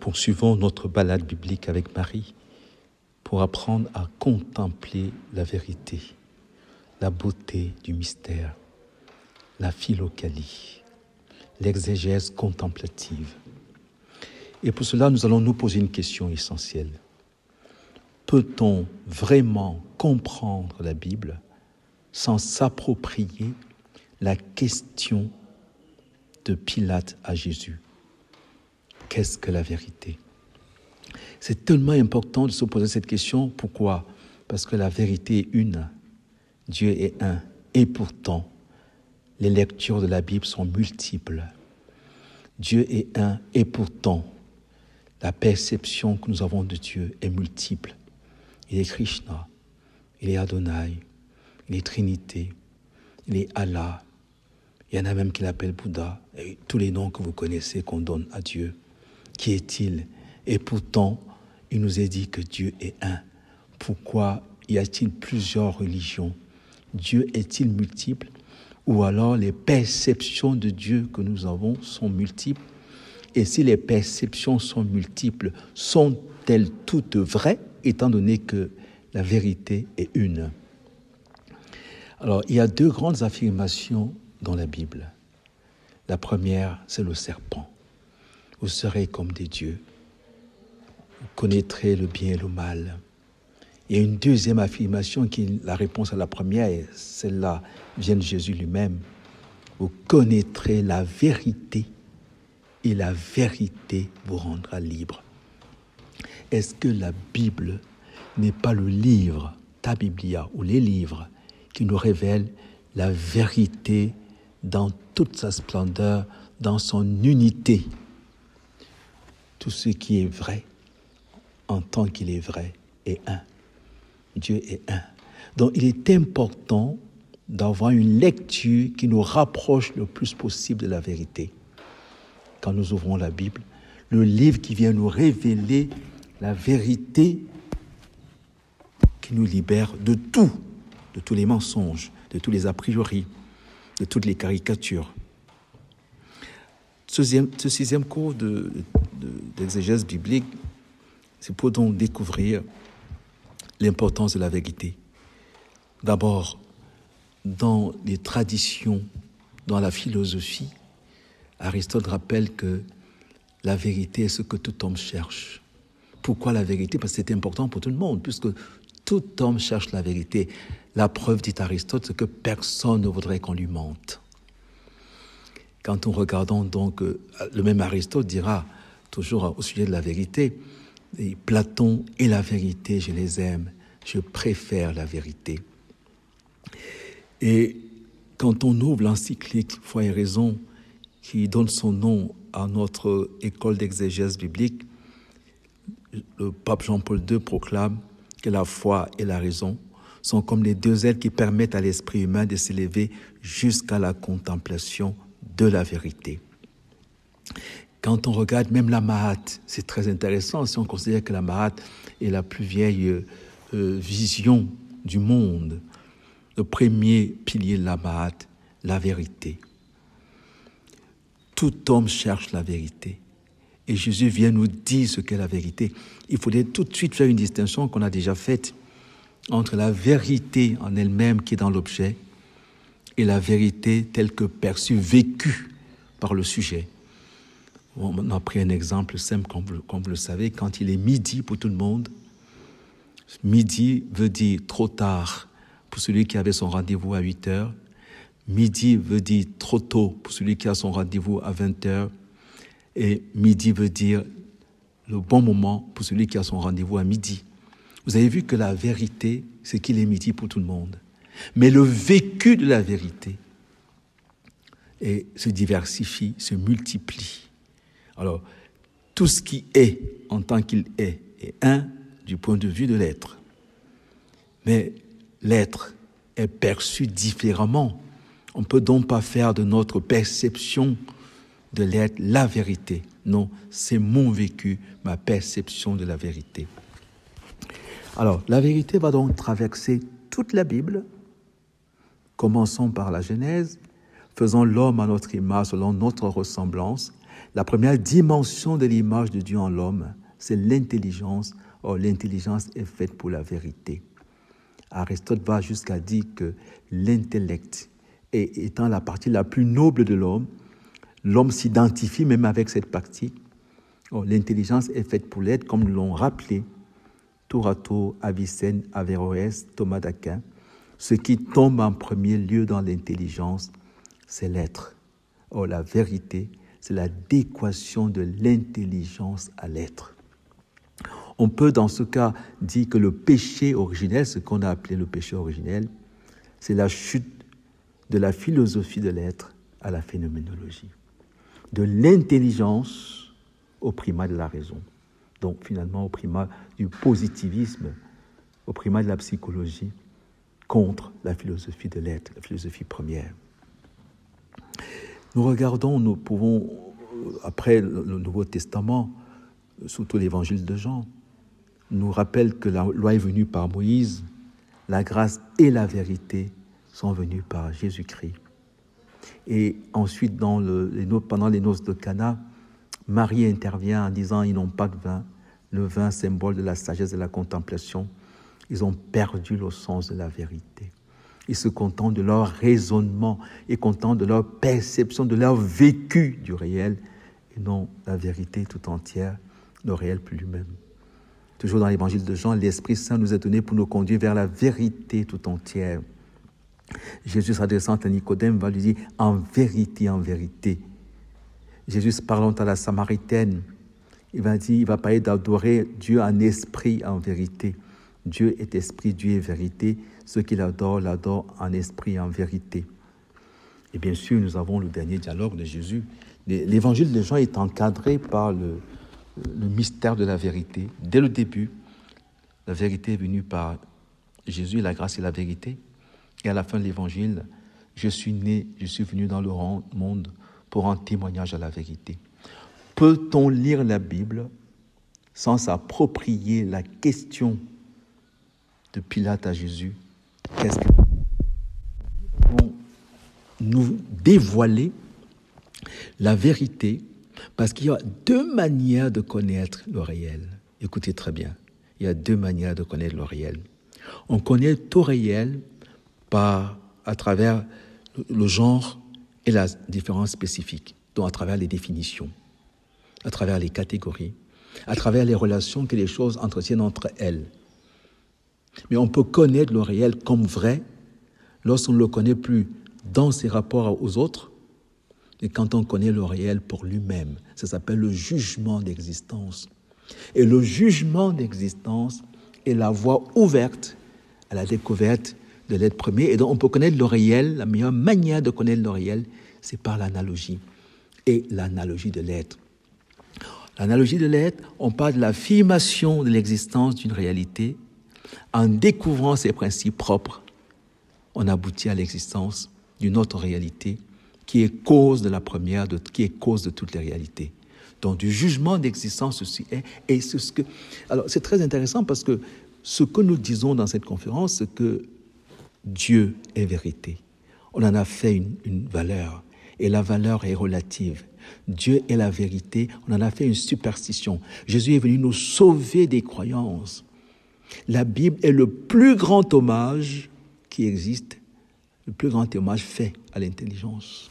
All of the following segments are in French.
poursuivons notre balade biblique avec Marie pour apprendre à contempler la vérité, la beauté du mystère, la philokalie, l'exégèse contemplative. Et pour cela, nous allons nous poser une question essentielle. Peut-on vraiment comprendre la Bible sans s'approprier la question de Pilate à Jésus? Qu'est-ce que la vérité? C'est tellement important de se poser cette question. Pourquoi? Parce que la vérité est une. Dieu est un. Et pourtant, les lectures de la Bible sont multiples. Dieu est un. Et pourtant, la perception que nous avons de Dieu est multiple. Il est Krishna, il est Adonai, il est Trinité, il est Allah. Il y en a même qui l'appellent Bouddha. Et tous les noms que vous connaissez qu'on donne à Dieu. Qui est-il? Et pourtant, il nous est dit que Dieu est un. Pourquoi y a-t-il plusieurs religions? Dieu est-il multiple? Ou alors les perceptions de Dieu que nous avons sont multiples? Et si les perceptions sont multiples, sont-elles toutes vraies, étant donné que la vérité est une? Alors, il y a deux grandes affirmations dans la Bible. La première, c'est le serpent. Vous serez comme des dieux. Vous connaîtrez le bien et le mal. Il y a une deuxième affirmation qui est la réponse à la première, et celle-là vient de Jésus lui-même. Vous connaîtrez la vérité, et la vérité vous rendra libre. Est-ce que la Bible n'est pas le livre, ta Biblia, ou les livres, qui nous révèlent la vérité dans toute sa splendeur, dans son unité? Tout ce qui est vrai, en tant qu'il est vrai, est un. Dieu est un. Donc il est important d'avoir une lecture qui nous rapproche le plus possible de la vérité. Quand nous ouvrons la Bible, le livre qui vient nous révéler la vérité qui nous libère de tout, de tous les mensonges, de tous les a priori, de toutes les caricatures. Ce sixième cours d'exégèse biblique, c'est pour donc découvrir l'importance de la vérité. D'abord, dans les traditions, dans la philosophie, Aristote rappelle que la vérité est ce que tout homme cherche. Pourquoi la vérité? Parce que c'est important pour tout le monde, puisque tout homme cherche la vérité. La preuve, dit Aristote, c'est que personne ne voudrait qu'on lui mente. Quand on regardons donc, le même Aristote dira, toujours au sujet de la vérité, et Platon et la vérité, je les aime, je préfère la vérité. Et quand on ouvre l'encyclique Foi et Raison, qui donne son nom à notre école d'exégèse biblique, le pape Jean-Paul II proclame que la foi et la raison sont comme les deux ailes qui permettent à l'esprit humain de s'élever jusqu'à la contemplation de la vérité. Quand on regarde même la Mahat, c'est très intéressant si on considère que la Mahat est la plus vieille vision du monde. Le premier pilier de la Mahat, la vérité. Tout homme cherche la vérité. Et Jésus vient nous dire ce qu'est la vérité. Il faudrait tout de suite faire une distinction qu'on a déjà faite entre la vérité en elle-même qui est dans l'objet et la vérité telle que perçue, vécue par le sujet. On a pris un exemple simple, comme vous le savez, quand il est midi pour tout le monde. Midi veut dire trop tard pour celui qui avait son rendez-vous à 8h. Midi veut dire trop tôt pour celui qui a son rendez-vous à 20h. Et midi veut dire le bon moment pour celui qui a son rendez-vous à midi. Vous avez vu que la vérité, c'est qu'il est midi pour tout le monde. Mais le vécu de la vérité se diversifie, se multiplie. Alors, tout ce qui est en tant qu'il est un du point de vue de l'être. Mais l'être est perçu différemment. On ne peut donc pas faire de notre perception de l'être la vérité. Non, c'est mon vécu, ma perception de la vérité. Alors, la vérité va donc traverser toute la Bible. Commençons par la Genèse. Faisons l'homme à notre image, selon notre ressemblance. La première dimension de l'image de Dieu en l'homme, c'est l'intelligence. Or, l'intelligence est faite pour la vérité. Aristote va jusqu'à dire que l'intellect étant la partie la plus noble de l'homme, l'homme s'identifie même avec cette partie. Or, l'intelligence est faite pour l'être, comme l'ont rappelé tour à tour Avicenne, Averroès, Thomas d'Aquin. Ce qui tombe en premier lieu dans l'intelligence, c'est l'être. Or, la vérité, c'est l'adéquation de l'intelligence à l'être. On peut dans ce cas dire que le péché originel, ce qu'on a appelé le péché originel, c'est la chute de la philosophie de l'être à la phénoménologie, de l'intelligence au primat de la raison, donc finalement au primat du positivisme, au primat de la psychologie, contre la philosophie de l'être, la philosophie première. Nous pouvons, après le Nouveau Testament, surtout l'Évangile de Jean, nous rappelle que la loi est venue par Moïse, la grâce et la vérité sont venues par Jésus-Christ. Et ensuite, pendant les noces de Cana, Marie intervient en disant « Ils n'ont pas de vin, le vin symbole de la sagesse et de la contemplation. Ils ont perdu le sens de la vérité. Ils se contentent de leur raisonnement et contentent de leur perception, de leur vécu du réel, et non la vérité tout entière, le réel plus lui-même. » Toujours dans l'Évangile de Jean, l'Esprit Saint nous est donné pour nous conduire vers la vérité tout entière. Jésus s'adressant à Nicodème va lui dire « En vérité, en vérité ». Jésus parlant à la Samaritaine, il va parler d'adorer Dieu en esprit, en vérité. Dieu est esprit, Dieu est vérité. Ceux qui l'adorent en esprit, en vérité. Et bien sûr, nous avons le dernier dialogue de Jésus. L'Évangile de Jean est encadré par le mystère de la vérité. Dès le début, la vérité est venue par Jésus, la grâce et la vérité. Et à la fin de l'Évangile, je suis venu dans le monde pour rendre témoignage à la vérité. Peut-on lire la Bible sans s'approprier la question de Pilate à Jésus? Qu'est-ce que nous dévoiler la vérité? Parce qu'il y a deux manières de connaître le réel. Écoutez très bien, il y a deux manières de connaître le réel. On connaît tout réel à travers le genre et la différence spécifique, donc à travers les définitions, à travers les catégories, à travers les relations que les choses entretiennent entre elles. Mais on peut connaître le réel comme vrai lorsqu'on ne le connaît plus dans ses rapports aux autres, et quand on connaît le réel pour lui-même. Ça s'appelle le jugement d'existence. Et le jugement d'existence est la voie ouverte à la découverte de l'être premier. Et donc on peut connaître le réel, la meilleure manière de connaître le réel, c'est par l'analogie. Et l'analogie de l'être. L'analogie de l'être, on parle de l'affirmation de l'existence d'une réalité. En découvrant ses principes propres, on aboutit à l'existence d'une autre réalité qui est cause de la première, qui est cause de toutes les réalités. Donc, du jugement d'existence, ceci est. Et alors, c'est très intéressant parce que ce que nous disons dans cette conférence, c'est que Dieu est vérité. On en a fait une valeur. Et la valeur est relative. Dieu est la vérité. On en a fait une superstition. Jésus est venu nous sauver des croyances. La Bible est le plus grand hommage qui existe, le plus grand hommage fait à l'intelligence.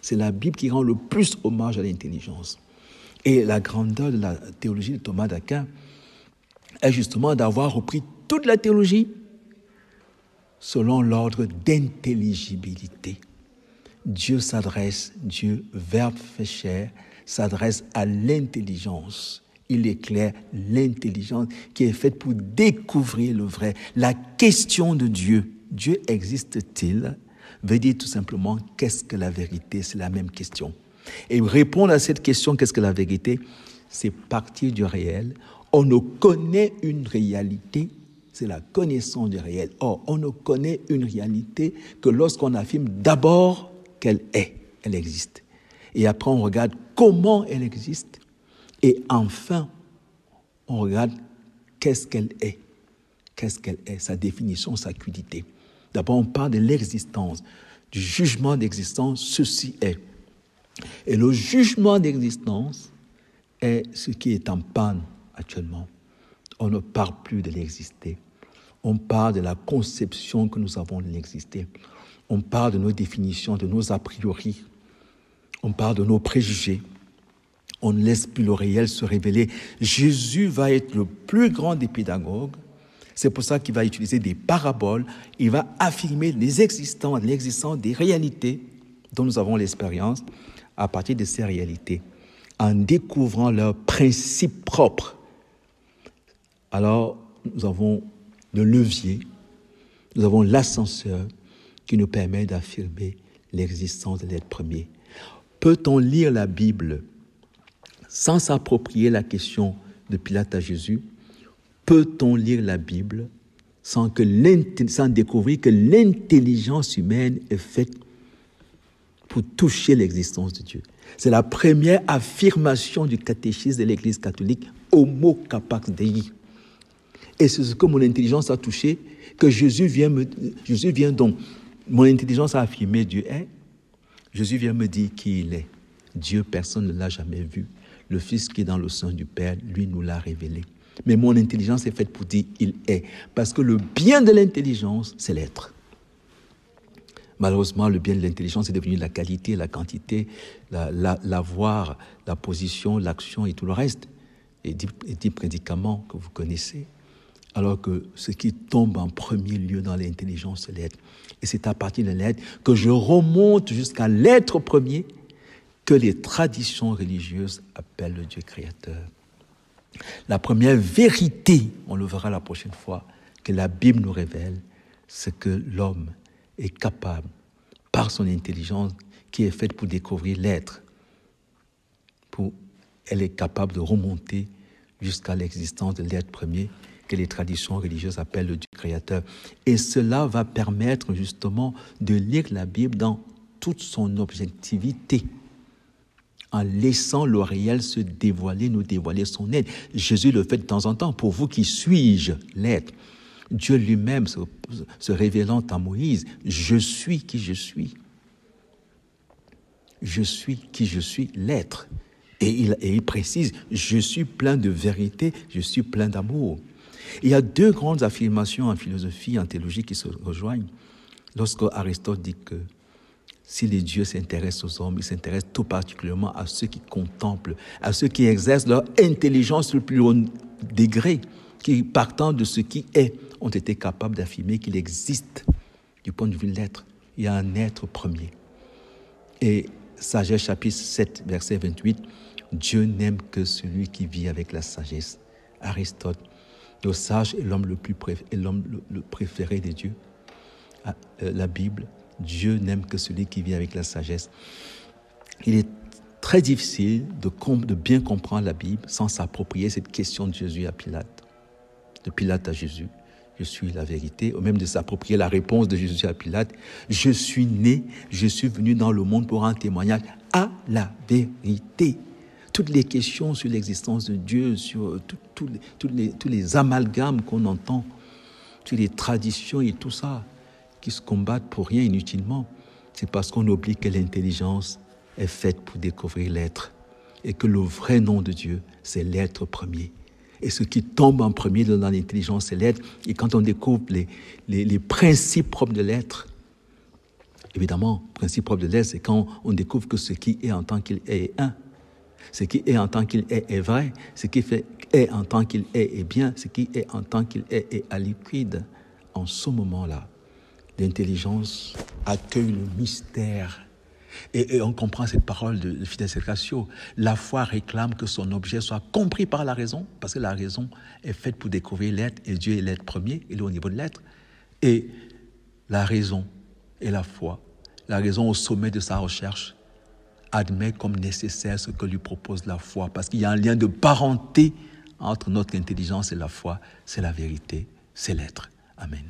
C'est la Bible qui rend le plus hommage à l'intelligence. Et la grandeur de la théologie de Thomas d'Aquin est justement d'avoir repris toute la théologie selon l'ordre d'intelligibilité. Dieu, Verbe fait chair, s'adresse à l'intelligence. Il éclaire l'intelligence qui est faite pour découvrir le vrai. La question de Dieu, Dieu existe-t-il, veut dire tout simplement qu'est-ce que la vérité, c'est la même question. Et répondre à cette question, qu'est-ce que la vérité, c'est partir du réel. On ne connaît une réalité, c'est la connaissance du réel. Or, on ne connaît une réalité que lorsqu'on affirme d'abord qu'elle est, elle existe. Et après, on regarde comment elle existe. Et enfin, on regarde qu'est-ce qu'elle est. Qu'est-ce qu'elle est, sa définition, sa quidité. D'abord, on parle de l'existence, du jugement d'existence, ceci est. Et le jugement d'existence est ce qui est en panne actuellement. On ne parle plus de l'exister. On parle de la conception que nous avons de l'exister. On parle de nos définitions, de nos a priori. On parle de nos préjugés. On ne laisse plus le réel se révéler. Jésus va être le plus grand des pédagogues. C'est pour ça qu'il va utiliser des paraboles. Il va affirmer l'existence des réalités dont nous avons l'expérience à partir de ces réalités, en découvrant leurs principes propres. Alors, nous avons le levier, nous avons l'ascenseur qui nous permet d'affirmer l'existence de l'être premier. Peut-on lire la Bible sans s'approprier la question de Pilate à Jésus? Peut-on lire la Bible sans découvrir que l'intelligence humaine est faite pour toucher l'existence de Dieu? C'est la première affirmation du catéchisme de l'Église catholique, Homo capax Dei. Et c'est ce que mon intelligence a touché, que Jésus vient donc. Mon intelligence a affirmé Dieu est. Jésus vient me dire qui il est. Dieu, personne ne l'a jamais vu. Le Fils qui est dans le sein du Père, lui nous l'a révélé. Mais mon intelligence est faite pour dire il est. Parce que le bien de l'intelligence, c'est l'être. Malheureusement, le bien de l'intelligence est devenu la qualité, la quantité, l'avoir, la position, l'action et tout le reste. Et 10 prédicaments que vous connaissez. Alors que ce qui tombe en premier lieu dans l'intelligence, c'est l'être. Et c'est à partir de l'être que je remonte jusqu'à l'être premier que les traditions religieuses appellent le Dieu créateur. La première vérité, on le verra la prochaine fois, que la Bible nous révèle, c'est que l'homme est capable, par son intelligence, qui est faite pour découvrir l'être, elle est capable de remonter jusqu'à l'existence de l'être premier, que les traditions religieuses appellent le Dieu créateur. Et cela va permettre justement de lire la Bible dans toute son objectivité, en laissant le réel se dévoiler, nous dévoiler son être. Jésus le fait de temps en temps. Pour vous, qui suis-je? L'être. Dieu lui-même se révélant à Moïse, je suis qui je suis. Je suis qui je suis, l'être. Et il précise, je suis plein de vérité, je suis plein d'amour. Il y a 2 grandes affirmations en philosophie, en théologie qui se rejoignent. Lorsque Aristote dit que si les dieux s'intéressent aux hommes, ils s'intéressent tout particulièrement à ceux qui contemplent, à ceux qui exercent leur intelligence le plus haut degré, qui, partant de ce qui est, ont été capables d'affirmer qu'il existe, du point de vue de l'être. Il y a un être premier. Et Sagesse chapitre 7, verset 28, Dieu n'aime que celui qui vit avec la sagesse. Aristote, le sage est l'homme le préféré des dieux. La Bible, Dieu n'aime que celui qui vit avec la sagesse. Il est très difficile de bien comprendre la Bible sans s'approprier cette question de Jésus à Pilate. De Pilate à Jésus, je suis la vérité, ou même de s'approprier la réponse de Jésus à Pilate. Je suis né, je suis venu dans le monde pour rendre témoignage à la vérité. Toutes les questions sur l'existence de Dieu, sur tous les amalgames qu'on entend, sur les traditions et tout ça, qui se combattent pour rien inutilement, c'est parce qu'on oublie que l'intelligence est faite pour découvrir l'être et que le vrai nom de Dieu, c'est l'être premier. Et ce qui tombe en premier dans l'intelligence, c'est l'être. Et quand on découvre les principes propres de l'être, évidemment, le principe propre de l'être, c'est quand on découvre que ce qui est en tant qu'il est un. Ce qui est en tant qu'il est vrai. Ce qui est en tant qu'il est bien. Ce qui est en tant qu'il est à liquide. En ce moment-là, l'intelligence accueille le mystère. Et on comprend cette parole de Fides et Cassio. La foi réclame que son objet soit compris par la raison, parce que la raison est faite pour découvrir l'être, et Dieu est l'être premier, il est au niveau de l'être. Et la raison et la foi, la raison au sommet de sa recherche, admet comme nécessaire ce que lui propose la foi, parce qu'il y a un lien de parenté entre notre intelligence et la foi. C'est la vérité, c'est l'être. Amen.